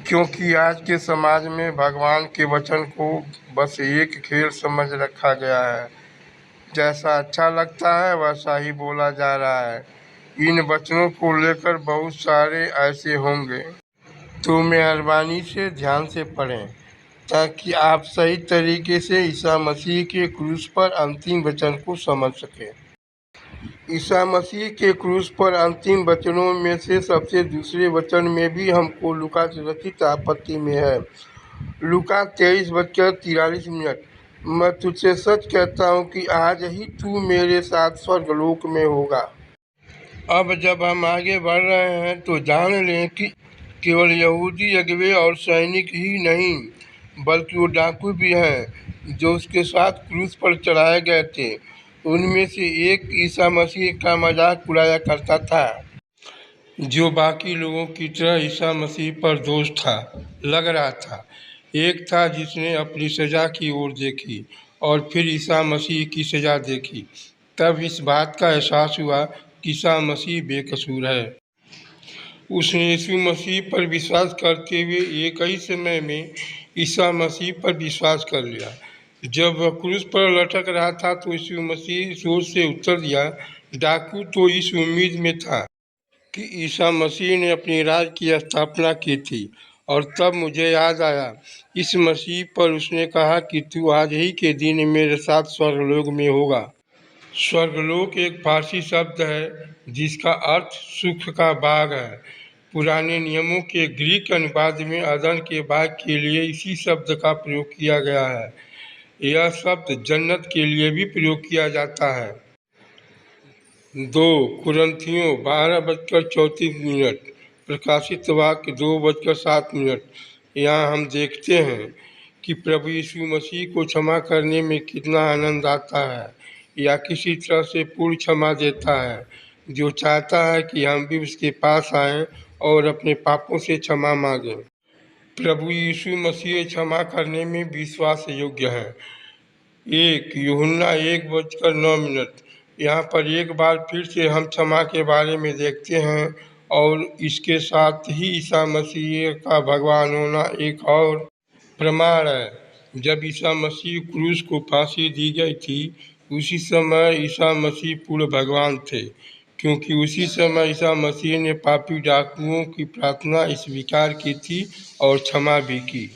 क्योंकि आज के समाज में भगवान के वचन को बस एक खेल समझ रखा गया है। जैसा अच्छा लगता है वैसा ही बोला जा रहा है। इन वचनों को लेकर बहुत सारे ऐसे होंगे, तो मेहरबानी से ध्यान से पढ़ें ताकि आप सही तरीके से ईसा मसीह के क्रूस पर अंतिम वचन को समझ सकें। ईसा मसीह के क्रूस पर अंतिम वचनों में से सबसे दूसरे वचन में भी हमको लूका रचित आपत्ति में है। लूका 23:43। मैं तुझसे सच कहता हूँ कि आज ही तू मेरे साथ स्वर्गलोक में होगा। अब जब हम आगे बढ़ रहे हैं तो जान लें कि केवल यहूदी अगुवे और सैनिक ही नहीं बल्कि वो डाकू भी हैं जो उसके साथ क्रूस पर चढ़ाए गए थे। उनमें से एक ईसा मसीह का मजाक उड़ाया करता था, जो बाकी लोगों की तरह ईसा मसीह पर दोष लग रहा था। एक था जिसने अपनी सज़ा की ओर देखी और फिर ईसा मसीह की सज़ा देखी। तब इस बात का एहसास हुआ कि ईसा मसीह बेकसूर है। उसने यीशु मसीह पर विश्वास करते हुए एक ही समय में ईसा मसीह पर विश्वास कर लिया। जब वह क्रूस पर लटक रहा था तो यीशु मसीह जोर से उत्तर दिया। डाकू तो इस उम्मीद में था कि ईसा मसीह ने अपनी राज की स्थापना की थी, और तब मुझे याद आया इस मसीह पर उसने कहा कि तू आज ही के दिन मेरे साथ स्वर्गलोक में होगा। स्वर्गलोक एक फारसी शब्द है जिसका अर्थ सुख का बाग है। पुराने नियमों के ग्रीक अनुवाद में अदन के बाग के लिए इसी शब्द का प्रयोग किया गया है। यह शब्द जन्नत के लिए भी प्रयोग किया जाता है। 2 कुरिन्थियों 12:34। प्रकाशित वाक्य 2:7। यहाँ हम देखते हैं कि प्रभु यीशु मसीह को क्षमा करने में कितना आनंद आता है, या किसी तरह से पूर्ण क्षमा देता है, जो चाहता है कि हम भी उसके पास आएं और अपने पापों से क्षमा मांगें। प्रभु यीशु मसीह क्षमा करने में विश्वास योग्य है। 1 यूहन्ना 1:9। यहाँ पर एक बार फिर से हम क्षमा के बारे में देखते हैं, और इसके साथ ही ईसा मसीह का भगवान होना एक और प्रमाण है। जब ईसा मसीह क्रूस को फांसी दी गई थी उसी समय ईसा मसीह पूर्ण भगवान थे, क्योंकि उसी समय ईसा मसीह ने पापी डाकुओं की प्रार्थना स्वीकार की थी और क्षमा भी की।